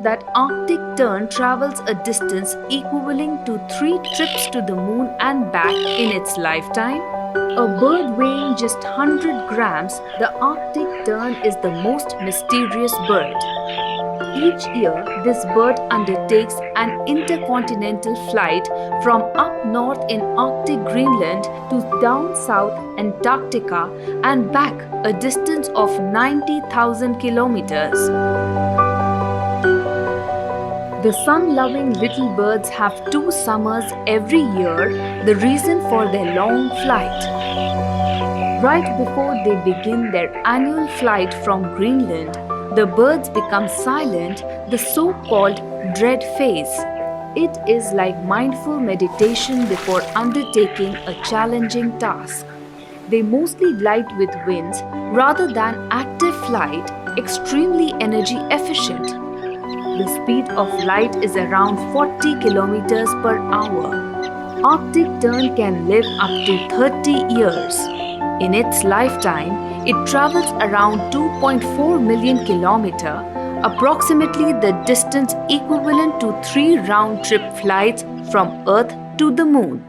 that Arctic tern travels a distance equivalent to 3 trips to the moon and back in its lifetime? A bird weighing just 100 grams, the Arctic tern is the most mysterious bird. Each year, this bird undertakes an intercontinental flight from up north in Arctic Greenland to down south Antarctica and back, a distance of 90,000 kilometers. The sun-loving little birds have 2 summers every year, the reason for their long flight. Right before they begin their annual flight from Greenland, the birds become silent, the so-called dread phase. It is like mindful meditation before undertaking a challenging task. They mostly glide with winds rather than active flight, extremely energy efficient. The speed of light is around 40 kilometers per hour. Arctic tern can live up to 30 years. In its lifetime, it travels around 2.4 million kilometers, approximately the distance equivalent to 3 round-trip flights from Earth to the Moon.